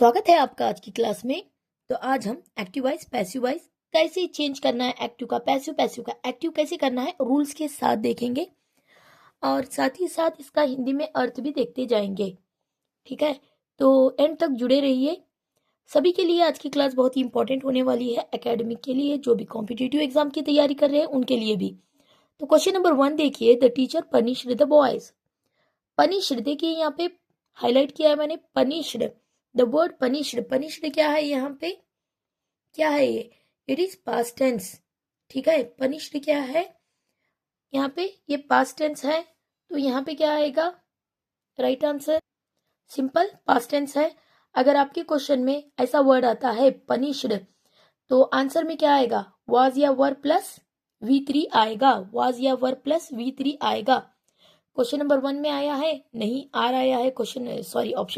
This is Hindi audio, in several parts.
स्वागत है आपका आज की क्लास में। तो आज हम एक्टिव वाइज पैसिव वाइज कैसे चेंज करना है, एक्टिव का पैसिव, पैसिव का एक्टिव कैसे करना है, रूल्स के साथ देखेंगे और साथ ही साथ इसका हिंदी में अर्थ भी देखते जाएंगे। ठीक है, तो एंड तक जुड़े रहिए। सभी के लिए आज की क्लास बहुत ही इंपॉर्टेंट होने वाली है, एकेडमिक के लिए, जो भी कॉम्पिटिटिव एग्जाम की तैयारी कर रहे हैं उनके लिए भी। तो क्वेश्चन नंबर 1 देखिए, the teacher punished the boys. Punished देखिए, यहाँ पे हाईलाइट किया है मैंने, punished. The word punished, punished क्या है यहाँ पे, क्या है ये, इट इज पास्ट टेंस। ठीक है, पनिश्ड क्या है यहाँ पे, ये पास्ट टेंस है, तो यहाँ पे क्या आएगा, right answer simple past tense है। अगर आपके क्वेश्चन में ऐसा वर्ड आता है पनिश्ड, तो आंसर में क्या आएगा, वाज या वर प्लस V3 आएगा, वाज या वर प्लस V3 आएगा। क्वेश्चन नंबर 1 में आया है, नहीं आर आया है, ऑप्शन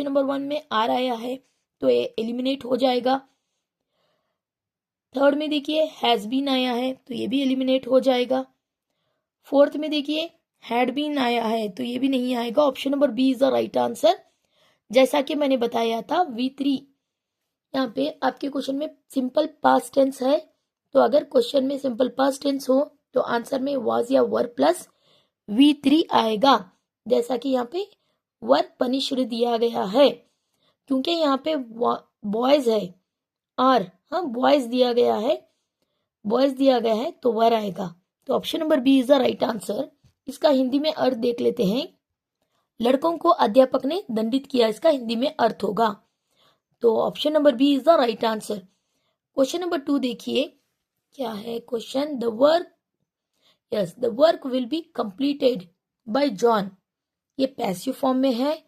नंबर 1 में आर आया है, तो ये एलिमिनेट हो जाएगा। थर्ड में देखिए हैज बीन आया है, तो ये भी एलिमिनेट हो जाएगा। फोर्थ में देखिए हैड बीन आया है, तो ये भी नहीं आएगा। Option number B is the right answer. जैसा कि मैंने बताया था V3 यहाँ पे आपके क्वेश्चन में सिंपल पास्ट टेंस है, तो अगर क्वेश्चन में सिंपल पास्ट टेंस हो तो आंसर में वाज या वर प्लस V3 आएगा। जैसा कि यहाँ पे वर पनिश्ड दिया गया है, क्योंकि यहाँ पे बॉयज है और हाँ बॉयज दिया गया है, बॉयज दिया गया है तो वर आएगा। तो option number B is the right answer. इसका हिंदी में अर्थ देख लेते हैं। लड़कों को अध्यापक ने दंडित किया, इसका हिंदी में अर्थ होगा। तो option number B is the right answer. Question number 2 देखिए, क्या है question, the work, yes the work will be completed by John. ये पैसिव फॉर्म में है,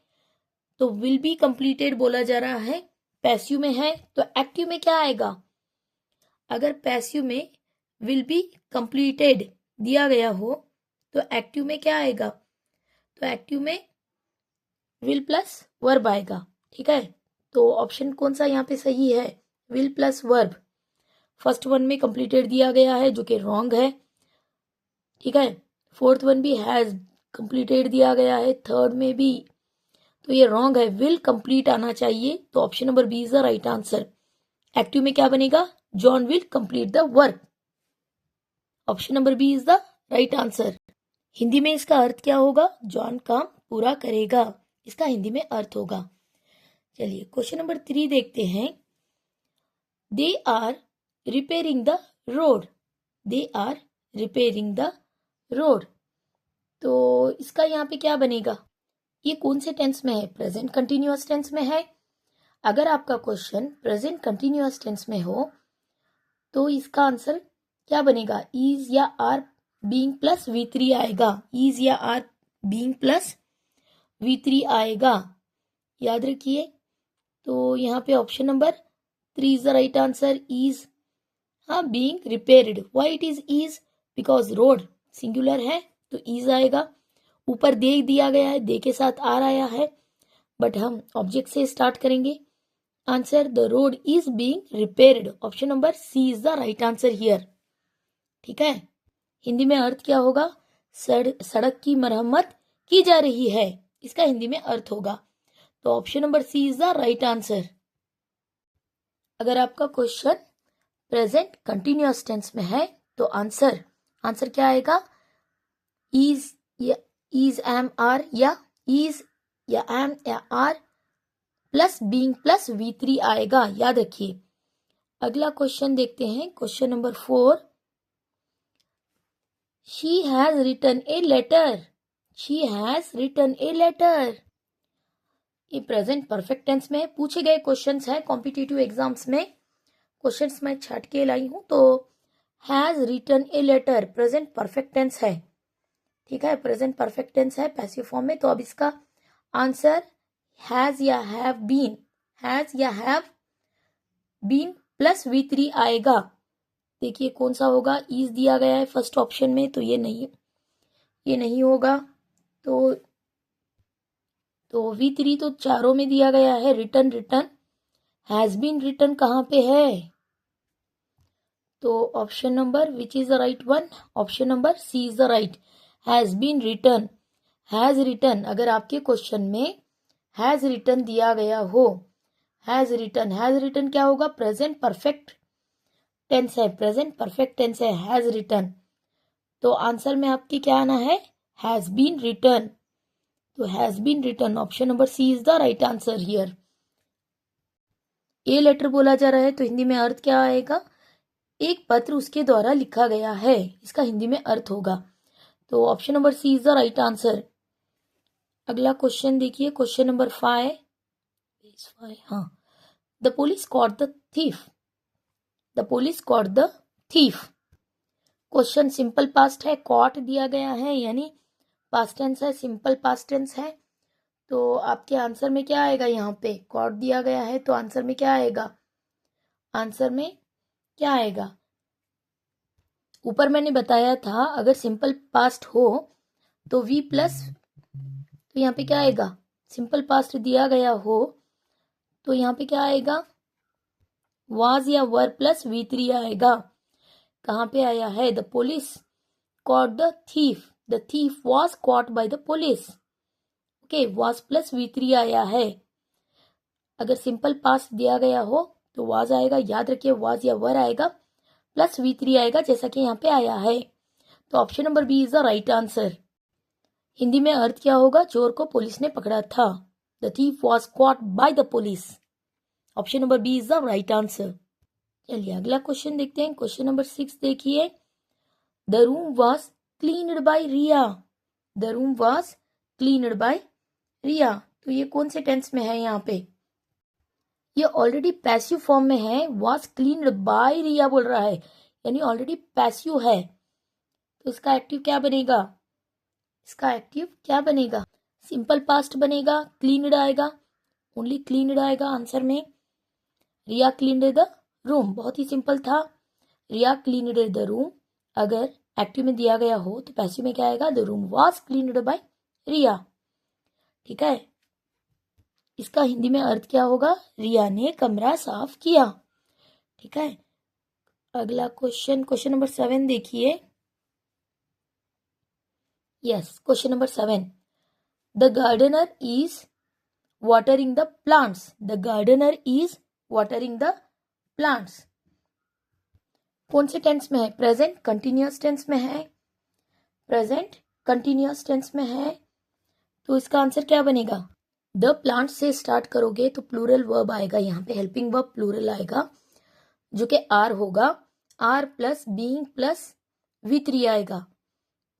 तो विल बी कंप्लीटेड बोला जा रहा है, पैसिव में है, तो एक्टिव में क्या आएगा। अगर पैसिव में विल बी कंप्लीटेड दिया गया हो तो एक्टिव में क्या आएगा, तो एक्टिव में विल प्लस वर्ब आएगा। ठीक है, तो ऑप्शन कौन सा यहाँ पे सही है, will plus verb. First one में कंप्लीटेड दिया गया है जो कि रॉन्ग है। ठीक है, फोर्थ वन भी हैज कंप्लीटेड दिया गया है, थर्ड में भी, तो ये रॉन्ग है, विल कंप्लीट आना चाहिए। तो option number B is the right answer. Active में क्या बनेगा, John will complete the work. Option number B is the right answer. Hindi में इसका अर्थ क्या होगा, जॉन काम पूरा करेगा, इसका हिंदी में अर्थ होगा। चलिए क्वेश्चन नंबर 3 देखते हैं। They are repairing the road, they are repairing the road, तो इसका यहाँ पे क्या बनेगा, ये कौन से टेंस में है, प्रेजेंट कंटिन्यूअस टेंस में है। अगर आपका क्वेश्चन प्रेजेंट कंटिन्यूअस टेंस में हो तो इसका आंसर क्या बनेगा, इज या आर बीइंग प्लस V3 आएगा, इज या आर बीइंग प्लस V3 आएगा, याद रखिए। तो यहाँ पे option number 3 is the right answer, is, हाँ being repaired. Why it is because road singular है तो इज आएगा। ऊपर दे दिया गया है, दे के साथ आर आया है, बट हम ऑब्जेक्ट से स्टार्ट करेंगे। Answer, the road is being repaired. Option number C is the right answer here. ठीक है, हिंदी में अर्थ क्या होगा, सड़क की मरम्मत की जा रही है, इसका हिंदी में अर्थ होगा। तो option number C is the right answer. अगर आपका क्वेश्चन प्रेजेंट कंटिन्यूअस टेंस में है तो आंसर क्या आएगा, इज या इज एम आर या इज या एम या are plus being plus V3 आएगा, याद रखिए। अगला क्वेश्चन देखते हैं, question number 4। She has written a letter, she has written a letter, ये प्रेजेंट परफेक्ट टेंस में पूछे गए क्वेश्चंस है कॉम्पिटिटिव एग्जाम्स में। क्वेश्चंस मैं छाट के लाई हूं, तो has written a letter present perfect tense है। ठीक है, प्रेजेंट परफेक्ट टेंस है पैसिव फॉर्म में, तो अब इसका आंसर हैज या हैव बीन, हैज या हैव बीन प्लस V3 आएगा। देखिए कौन सा होगा, इज दिया गया है फर्स्ट ऑप्शन में, तो ये नहीं होगा। तो V3 तो चारों में दिया गया है, रिटन हैज बीन रिटन कहाँ पे है, तो option number which is the right one, option number C is the right, has been written. Has written, अगर आपके क्वेश्चन में हैज रिटन दिया गया हो, हैज रिटन क्या होगा? प्रेजेंट परफेक्ट टेंस है, प्रेजेंट परफेक्ट टेंस है, हैज रिटन। तो आंसर में आपकी क्या आना है? Has been written. तो has been written, option number C is the right answer here. A letter बोला जा रहा है तो हिंदी में अर्थ क्या आएगा? एक पत्र उसके द्वारा लिखा गया है, इसका हिंदी में अर्थ होगा। तो option number C is the right answer. अगला क्वेश्चन देखिए, क्वेश्चन नंबर 5। हाँ, the police caught the thief. The police caught the thief. Question simple past है, कॉट दिया गया है यानी पास्ट टेंस है, सिंपल पास्ट टेंस है। तो आपके आंसर में क्या आएगा? यहाँ पे कॉट दिया गया है तो आंसर में क्या आएगा? आंसर में क्या आएगा? ऊपर मैंने बताया था अगर सिंपल पास्ट हो तो वी प्लस, तो यहाँ पे क्या आएगा? सिंपल पास्ट दिया गया हो तो यहाँ पे क्या आएगा? वाज या वर प्लस V3 आएगा। कहाँ पे आया है? The police caught the thief, the thief was caught by the police. Okay, was plus V3 आया है। अगर सिंपल पास्ट दिया गया हो तो वाज आएगा, याद रखिए वाज या वर आएगा प्लस V3 आएगा, जैसा कि यहाँ पे आया है। तो option number B is the right answer. Hindi में अर्थ क्या होगा? चोर को पुलिस ने पकड़ा था। The thief was caught by the police. Option number B is the right answer. चलिए अगला क्वेश्चन देखते हैं, क्वेश्चन नंबर 6 देखिए। The room was cleaned by Riya. The room was cleaned by Riya. तो ये कौन से टेंस में है? यहाँ पे ये ऑलरेडी पैसिव फॉर्म में है, वॉज क्लीन्ड बाय रिया बोल रहा है यानी ऑलरेडी पैसिव है। तो इसका एक्टिव क्या बनेगा? इसका एक्टिव क्या बनेगा? सिंपल पास्ट बनेगा, क्लीन्ड आएगा, ओनली क्लीन्ड आएगा आंसर में। रिया क्लीन्ड द रूम, बहुत ही सिंपल था। रिया क्लीन्ड द रूम अगर एक्टिव में दिया गया हो तो पैसिव में क्या आएगा? The room was cleaned by Riya. ठीक है, इसका हिंदी में अर्थ क्या होगा? रिया ने कमरा साफ किया। ठीक है, अगला क्वेश्चन, क्वेश्चन नंबर 7 देखिए। Yes, question number 7। The gardener is watering the plants. The gardener is watering the plants. कौन से टेंस में है? प्रेजेंट कंटिन्यूअस टेंस में है, प्रेजेंट कंटिन्यूअस टेंस में है। तो इसका आंसर क्या बनेगा? द प्लांट से स्टार्ट करोगे तो प्लूरल वर्ब आएगा, यहाँ पे हेल्पिंग वर्ब प्लूरल आएगा जो कि आर होगा। Are plus being plus V3 आएगा।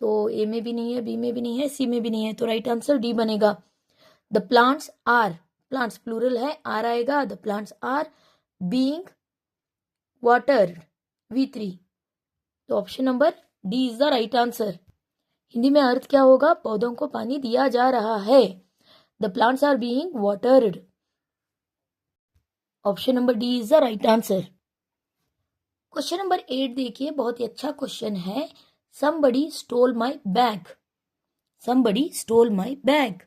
तो ए में भी नहीं है, बी में भी नहीं है, सी में भी नहीं है, तो राइट आंसर डी बनेगा। The plants are, plants plural है, आर आएगा। The plants are being watered, V3। तो option number D is the right answer. Hindi में अर्थ क्या होगा? पौधों को पानी दिया जा रहा है। The plants are being watered. Option number D is the right answer. Question number 8 देखिए, बहुत ही अच्छा क्वेश्चन है। somebody stole my bag। somebody stole my bag।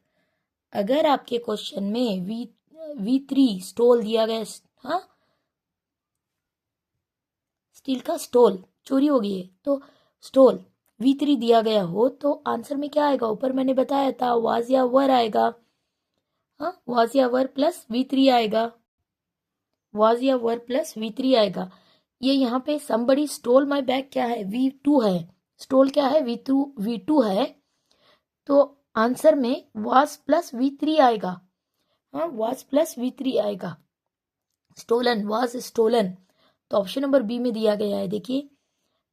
अगर आपके क्वेश्चन में V3 स्टोल दिया गया, हाँ स्टील का स्टोल चोरी हो गई है तो स्टोल V3 दिया गया हो तो आंसर में क्या आएगा? ऊपर मैंने बताया था वाज या वर आएगा। हाँ, वाज या वर प्लस V3 आएगा, वाज या वर प्लस V3 आएगा। ये यहाँ पे somebody stole my bag क्या है? V2 है। स्टोल क्या है? V2 है। तो आंसर में वाज प्लस V3 आएगा। हाँ, वाज प्लस V3 आएगा। Stolen, was stolen. तो ऑप्शन नंबर बी में दिया गया है। देखिए,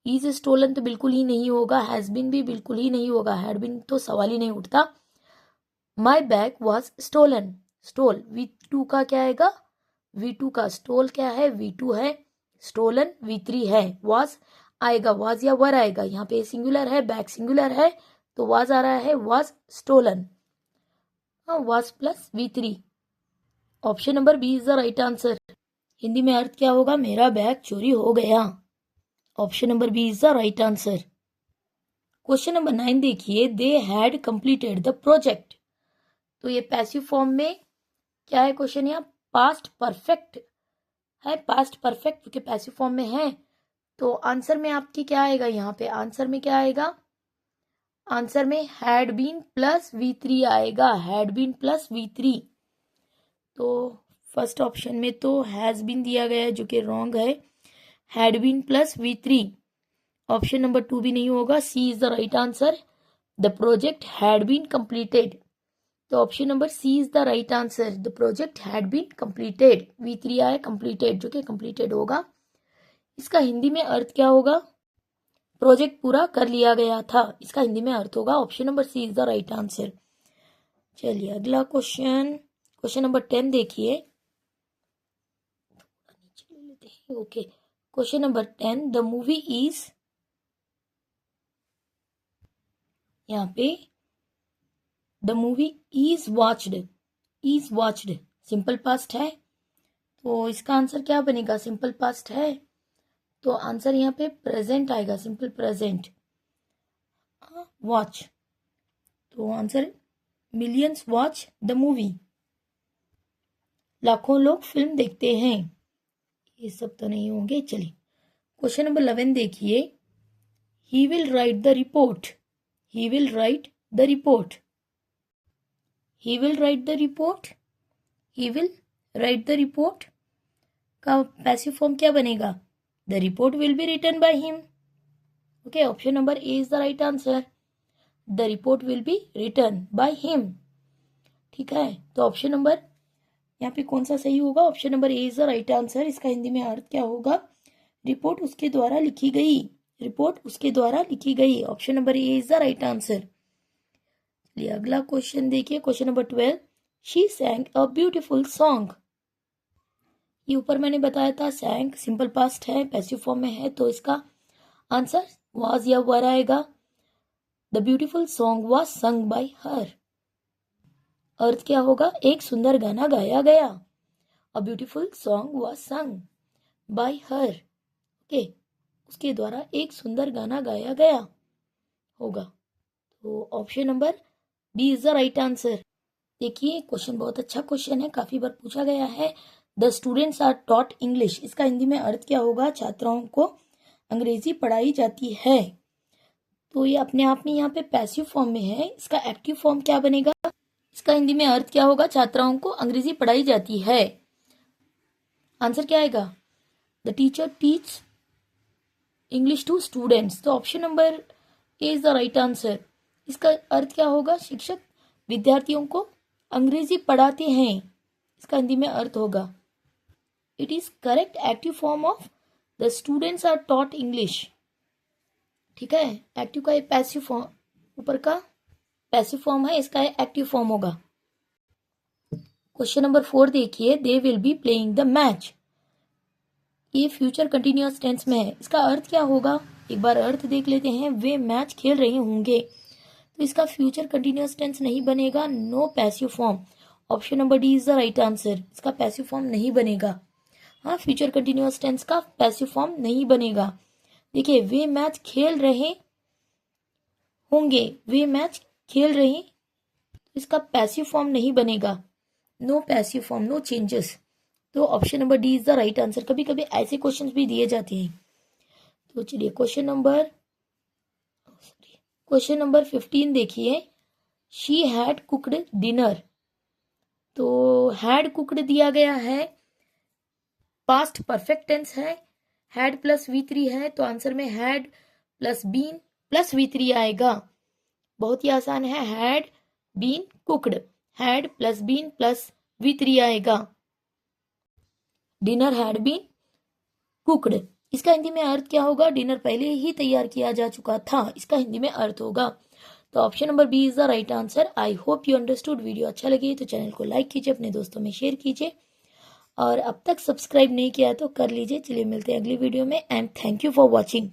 इज स्टोलन तो बिल्कुल ही नहीं होगा, हैज बीन भी बिल्कुल ही नहीं होगा, हैड बीन तो सवाल ही नहीं उठता। My bag was stolen, stole V2 का क्या आएगा? V2 का स्टोल क्या है? V2 है। स्टोलन V3 है। वाज आएगा, वाज या वर आएगा। यहाँ पे सिंगुलर है, बैग सिंगुलर है तो वाज आ रहा है, वाज स्टोलन। हाँ, was plus V3। Option number B is the right answer. Hindi में अर्थ क्या होगा? मेरा बैग चोरी हो गया। Option number B is the right answer. Question number 9 देखिए। They had completed the project. तो ये पैसिव फॉर्म में क्या है क्वेश्चन? यहाँ पास्ट परफेक्ट है, पास्ट परफेक्ट क्योंकि पैसिव फॉर्म में है। तो आंसर में आपकी क्या आएगा? यहाँ पे आंसर में क्या आएगा? आंसर में हैड बीन प्लस V3 आएगा, हैड बीन प्लस V3। तो फर्स्ट ऑप्शन में तो हैज़ बीन दिया गया है जो कि रॉन्ग है, had been plus V3। Option number 2 भी नहीं होगा, C is the right answer, the project had been completed. तो option number C is the right answer, the project had been completed. V3 आया कंप्लीटेड, जो कि कंप्लीटेड होगा। इसका हिंदी में अर्थ क्या होगा? प्रोजेक्ट पूरा कर लिया गया था, इसका हिंदी में अर्थ होगा option number C is the right answer. चलिए अगला क्वेश्चन नंबर 10 देखिए। Okay, question number 10, the movie is, यहाँ पे the movie is watched simple past है, तो इसका आंसर क्या बनेगा? सिंपल पास्ट है तो आंसर यहाँ पे प्रेजेंट आएगा, सिंपल प्रेजेंट। वॉच, तो answer millions watch the movie, लाखों लोग फिल्म देखते हैं। ये सब तो नहीं होंगे। चलिए क्वेश्चन नंबर 11 देखिए। He will write the report, he will write the report, he will write the report, he will write the report का पैसिव फॉर्म क्या बनेगा? The report will be written by him. Okay, option number A is the right answer, the report will be written by him. ठीक है, तो ऑप्शन नंबर यहाँ पे कौन सा सही होगा? Option number A is the right answer. इसका हिंदी में अर्थ क्या होगा? रिपोर्ट उसके द्वारा लिखी गई, रिपोर्ट उसके द्वारा लिखी गई। Option number A is the right answer. चलिए अगला क्वेश्चन देखिए, question number 12, she sang a beautiful song. ये ऊपर मैंने बताया था सैंग सिंपल पास्ट है, पैसिव फॉर्म में है, तो इसका आंसर वाज या वर आएगा। The beautiful song was sung by her. अर्थ क्या होगा? एक सुंदर गाना गाया गया। A beautiful song was sung by her. Okay, उसके द्वारा एक सुंदर गाना गाया गया होगा। तो option number B is the right answer. देखिए क्वेश्चन बहुत अच्छा क्वेश्चन है, काफी बार पूछा गया है। The students are taught English, इसका हिंदी में अर्थ क्या होगा? छात्राओं को अंग्रेजी पढ़ाई जाती है। तो ये अपने आप में यहाँ पे पैसिव फॉर्म में है, इसका एक्टिव फॉर्म क्या बनेगा? इसका हिंदी में अर्थ क्या होगा? छात्राओं को अंग्रेजी पढ़ाई जाती है। आंसर क्या आएगा? The teacher teach English to students. तो option number A is the right answer. इसका अर्थ क्या होगा? शिक्षक विद्यार्थियों को अंग्रेजी पढ़ाते हैं, इसका हिंदी में अर्थ होगा। It is correct active form of the students are taught English. ठीक है, एक्टिव का एक पैसिव फॉर्म, ऊपर का पैसिव फॉर्म है, इसका एक्टिव फॉर्म होगा। क्वेश्चन नंबर 4 देखिए, they will be playing the match. ये फ्यूचर कंटिन्यूअस टेंस में है, इसका अर्थ क्या होगा? एक बार अर्थ देख लेते हैं। वे मैच खेल रहे होंगे, तो इसका फ्यूचर कंटिन्यूअस टेंस नहीं बनेगा, no passive form. Option number D is the right answer, इसका पैसिव फॉर्म नहीं बनेगा। हाँ, फ्यूचर कंटिन्यूअस टेंस का पैसिव फॉर्म नहीं बनेगा। देखिए, वे मैच खेल रहे होंगे, वे मैच खेल रहे, इसका पैसिव फॉर्म नहीं बनेगा, no passive form, no changes. तो option number D is the right answer. कभी कभी ऐसे क्वेश्चंस भी दिए जाते हैं। तो चलिए क्वेश्चन नंबर 15 देखिए। She had cooked dinner. तो हैड कुक्ड दिया गया है, पास्ट परफेक्ट टेंस है, हैड प्लस V3 है, तो आंसर में had plus been plus V3 आएगा। बहुत ही आसान है, had been cooked, had plus been plus V3 आएगा। डिनर हैड बीन कुक्ड, इसका हिंदी में अर्थ क्या होगा? डिनर पहले ही तैयार किया जा चुका था, इसका हिंदी में अर्थ होगा। तो option number B is the right answer. I hope you understood. Video अच्छा लगे तो चैनल को लाइक कीजिए, अपने दोस्तों में शेयर कीजिए, और अब तक सब्सक्राइब नहीं किया तो कर लीजिए। चलिए मिलते हैं अगली वीडियो में, and thank you for watching.